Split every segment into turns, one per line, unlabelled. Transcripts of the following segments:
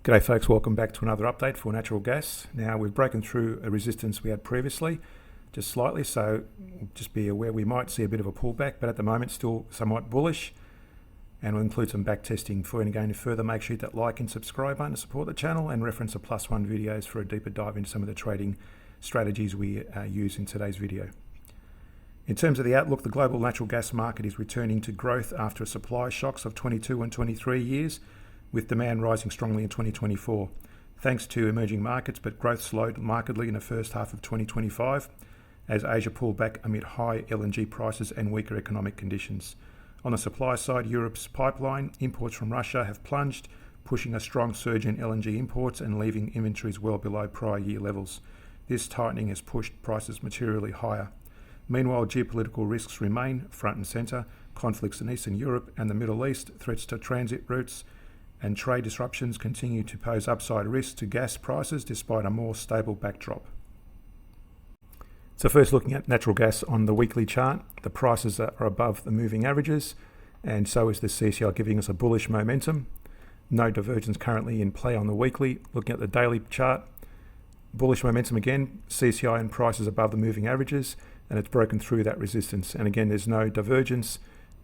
G'day folks, welcome back to another update for natural gas. Now we've broken through a resistance we had previously, just slightly, so just be aware we might see a bit of a pullback, but at the moment still somewhat bullish, and we'll include some back testing for you. Going further, make sure you hit that like and subscribe button to support the channel and reference the +1 videos for a deeper dive into some of the trading strategies we use in today's video. In terms of the outlook, the global natural gas market is returning to growth after supply shocks of 22 and 23 years, with demand rising strongly in 2024, thanks to emerging markets, but growth slowed markedly in the first half of 2025 as Asia pulled back amid high LNG prices and weaker economic conditions. On the supply side, Europe's pipeline imports from Russia have plunged, pushing a strong surge in LNG imports and leaving inventories well below prior year levels. This tightening has pushed prices materially higher. Meanwhile, geopolitical risks remain front and centre. Conflicts in Eastern Europe and the Middle East, threats to transit routes, and trade disruptions continue to pose upside risks to gas prices despite a more stable backdrop. So first, looking at natural gas on the weekly chart, the prices are above the moving averages, and so is the CCI, giving us a bullish momentum. No divergence currently in play on the weekly. Looking at the daily chart, bullish momentum again, CCI and prices above the moving averages, and it's broken through that resistance. And again, there's no divergence,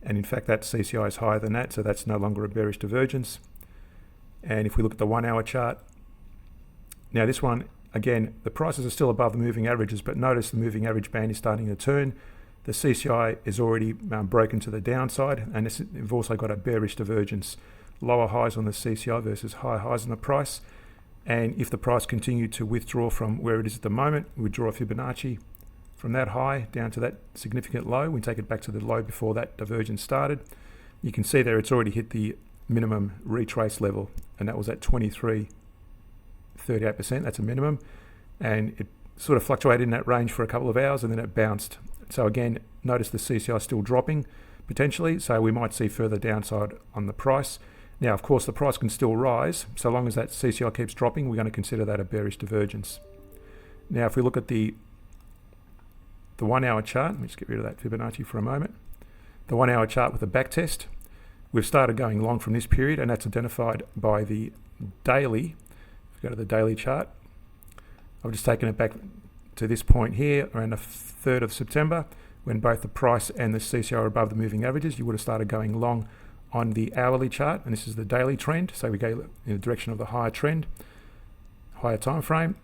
and in fact that CCI is higher than that, so that's no longer a bearish divergence. And if we look at the 1 hour chart, now this one, again, the prices are still above the moving averages, but notice the moving average band is starting to turn. The CCI is already broken to the downside, and we've also got a bearish divergence. Lower highs on the CCI versus higher highs on the price. And if the price continued to withdraw from where it is at the moment, we draw a Fibonacci from that high down to that significant low. We take it back to the low before that divergence started. You can see there it's already hit the minimum retrace level, and that was at 23.38%. That's a minimum, and it sort of fluctuated in that range for a couple of hours and then it bounced. So again, notice the CCI still dropping potentially, so we might see further downside on the price. Now of course the price can still rise, so long as that CCI keeps dropping, we're going to consider that a bearish divergence. Now if we look at the 1 hour chart, let me just get rid of that Fibonacci for a moment. The 1 hour chart with a back test, we've started going long from this period, and that's identified by the daily. If we go to the daily chart, I've just taken it back to this point here, around the 3rd of September, when both the price and the CCI are above the moving averages. You would have started going long on the hourly chart, and this is the daily trend. So we go in the direction of the higher trend, higher time frame,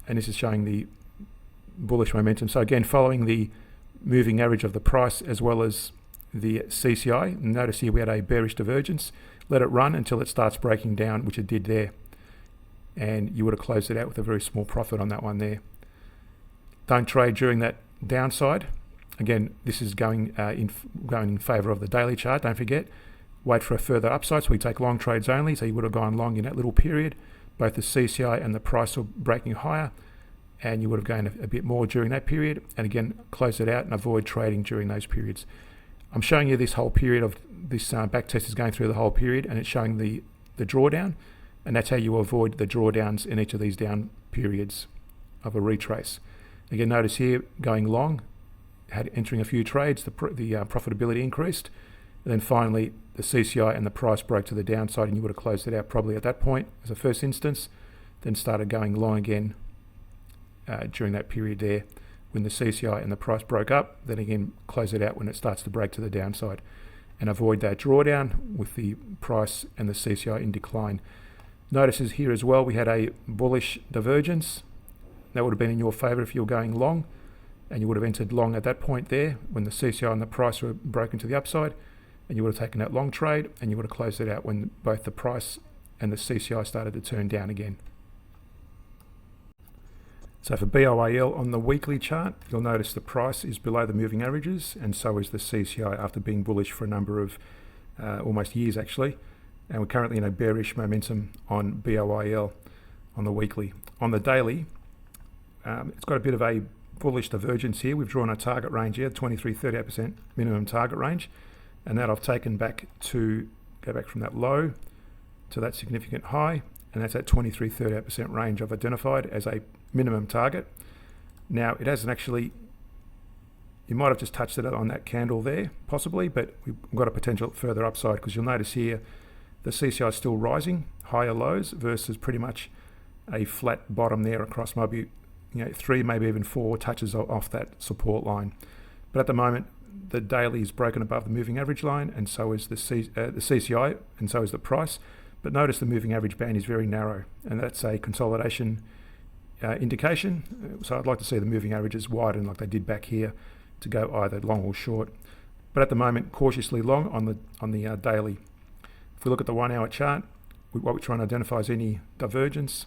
and this is showing the bullish momentum. So again, following the moving average of the price as well as the CCI. Notice here we had a bearish divergence. Let it run until it starts breaking down, which it did there, and you would have closed it out with a very small profit on that one there. Don't trade during that downside. Again, this is going in favor of the daily chart. Don't forget, wait for a further upside. So we take long trades only, so you would have gone long in that little period. Both the CCI and the price were breaking higher, and you would have gained a bit more during that period, and again close it out and avoid trading during those periods. I'm showing you this whole period of this back test is going through the whole period, and it's showing the drawdown, and that's how you avoid the drawdowns in each of these down periods of a retrace. Again, notice here going long, entering a few trades, the profitability increased, and then finally the CCI and the price broke to the downside, and you would have closed it out probably at that point as a first instance, then started going long again during that period there. When the CCI and the price broke up, then again close it out when it starts to break to the downside, and avoid that drawdown with the price and the CCI in decline. Notice here as well we had a bullish divergence. That would have been in your favor if you were going long, and you would have entered long at that point there when the CCI and the price were broken to the upside, and you would have taken that long trade, and you would have closed it out when both the price and the CCI started to turn down again. So for BOAL on the weekly chart, you'll notice the price is below the moving averages, and so is the CCI after being bullish for a number of almost years actually. And we're currently in a bearish momentum on BOAL on the weekly. On the daily, it's got a bit of a bullish divergence here. We've drawn a target range here, 23-38% minimum target range, and that I've taken back to go back from that low to that significant high, and that's at 23-38% range I've identified as a minimum target. Now it hasn't actually, you might have just touched it on that candle there possibly, but we've got a potential further upside, because you'll notice here the CCI is still rising, higher lows versus pretty much a flat bottom there across maybe 3, maybe even 4 touches off that support line. But at the moment, the daily is broken above the moving average line, and so is the CCI, and so is the price. But notice the moving average band is very narrow, and that's a consolidation indication. So I'd like to see the moving averages widen like they did back here to go either long or short. But at the moment, cautiously long on the daily. If we look at the 1 hour chart, what we're trying to identify is any divergence.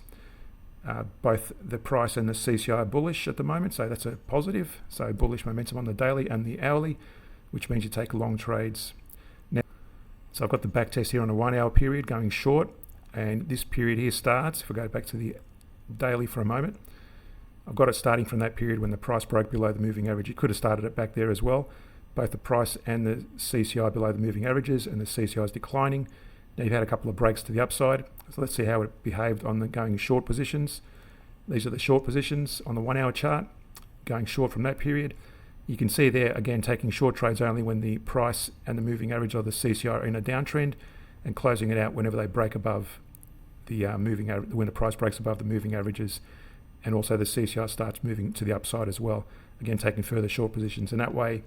Both the price and the CCI are bullish at the moment, so that's a positive. So bullish momentum on the daily and the hourly, which means you take long trades. Now, so I've got the back test here on a 1 hour period going short, and this period here starts, if we go back to the daily for a moment, I've got it starting from that period when the price broke below the moving average. You could have started it back there as well. Both the price and the CCI below the moving averages, and the CCI is declining. Now you've had a couple of breaks to the upside. So let's see how it behaved on the going short positions. These are the short positions on the 1 hour chart, going short from that period. You can see there, again, taking short trades only when the price and the moving average of the CCI are in a downtrend, and closing it out whenever they break above the moving average, when the price breaks above the moving averages, and also the CCI starts moving to the upside as well. Again, taking further short positions. And that way,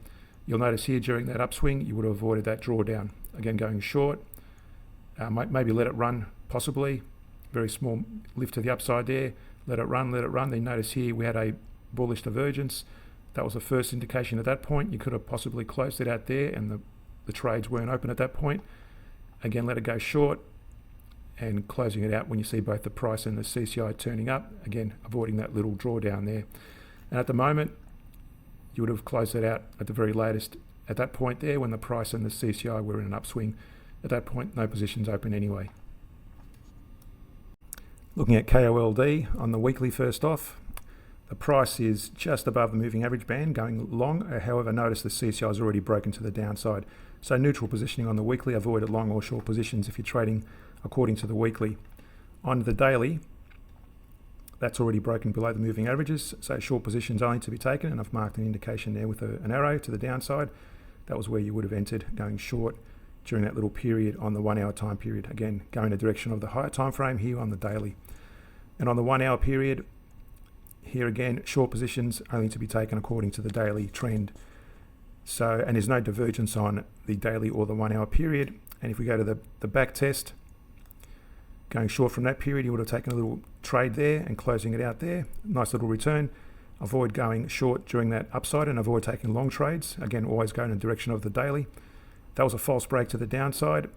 you'll notice here during that upswing, you would have avoided that drawdown. Again, going short, maybe let it run, possibly. Very small lift to the upside there. Let it run, let it run. Then notice here we had a bullish divergence. That was the first indication at that point. You could have possibly closed it out there, and the trades weren't open at that point. Again, let it go short, and closing it out when you see both the price and the CCI turning up. Again, avoiding that little drawdown there. And at the moment, you would have closed it out at the very latest at that point there when the price and the CCI were in an upswing. At that point, no positions open anyway. Looking at KOLD on the weekly first off, the price is just above the moving average band going long. However, notice the CCI is already broken to the downside. So neutral positioning on the weekly, avoid long or short positions if you're trading according to the weekly. On the daily, that's already broken below the moving averages, so short positions only to be taken, and I've marked an indication there with an arrow to the downside. That was where you would have entered going short during that little period on the 1 hour time period. Again, going in the direction of the higher time frame here on the daily. And on the 1 hour period, here again, short positions only to be taken according to the daily trend. So, and there's no divergence on the daily or the 1 hour period. And if we go to the back test, going short from that period, you would have taken a little trade there and closing it out there. Nice little return. Avoid going short during that upside and avoid taking long trades. Again, always go in the direction of the daily. That was a false break to the downside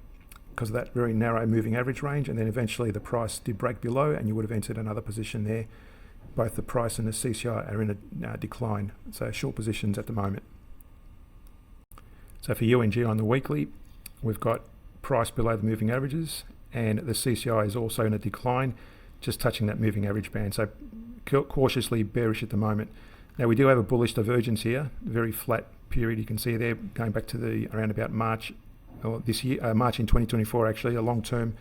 because of that very narrow moving average range, and then eventually the price did break below, and you would have entered another position there. Both the price and the CCI are in a decline, so short positions at the moment. So for UNG on the weekly, we've got price below the moving averages, and the CCI is also in a decline, just touching that moving average band. So cautiously bearish at the moment. Now we do have a bullish divergence here, very flat period you can see there, going back to the around about March, or this year, March in 2024 actually, a long-term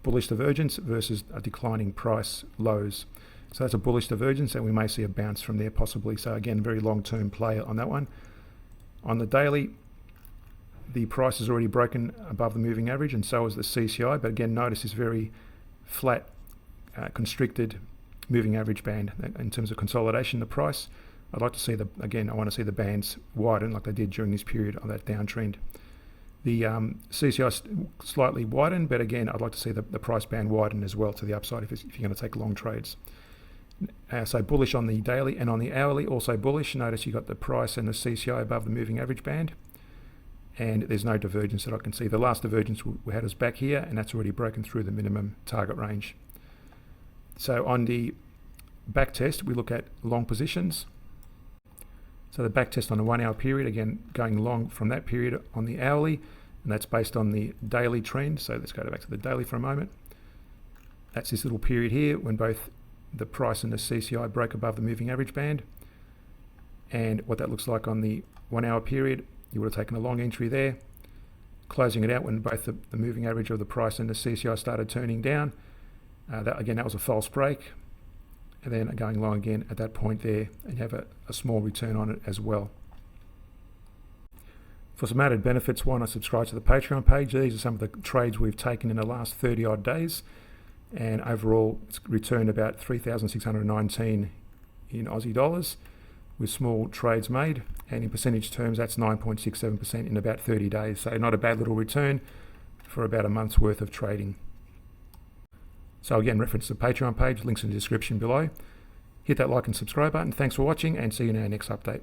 bullish divergence versus a declining price lows. So that's a bullish divergence, and we may see a bounce from there possibly. So again, very long-term play on that one. On the daily, the price is already broken above the moving average, and so is the CCI. But again, notice this very flat, constricted moving average band in terms of consolidation. The price, I'd like to see I want to see the bands widen like they did during this period of that downtrend. The CCI slightly widened, but again, I'd like to see the price band widen as well to the upside if you're going to take long trades. So bullish on the daily, and on the hourly also bullish. Notice you got the price and the CCI above the moving average band, and there's no divergence that I can see. The last divergence we had was back here, and that's already broken through the minimum target range. So on the back test, we look at long positions. So the back test on the 1 hour period, again, going long from that period on the hourly, and that's based on the daily trend. So let's go back to the daily for a moment. That's this little period here when both the price and the CCI broke above the moving average band. And what that looks like on the 1 hour period, you would have taken a long entry there, closing it out when both the moving average of the price and the CCI started turning down. That was a false break. And then going long again at that point there, and you have a small return on it as well. For some added benefits, why not subscribe to the Patreon page? These are some of the trades we've taken in the last 30 odd days. and overall it's returned about 3,619 in Aussie dollars with small trades made, and in percentage terms that's 9.67% in about 30 days, so not a bad little return for about a month's worth of trading. So again, reference the Patreon page, links in the description below. Hit that like and subscribe button. Thanks for watching, and see you in our next update.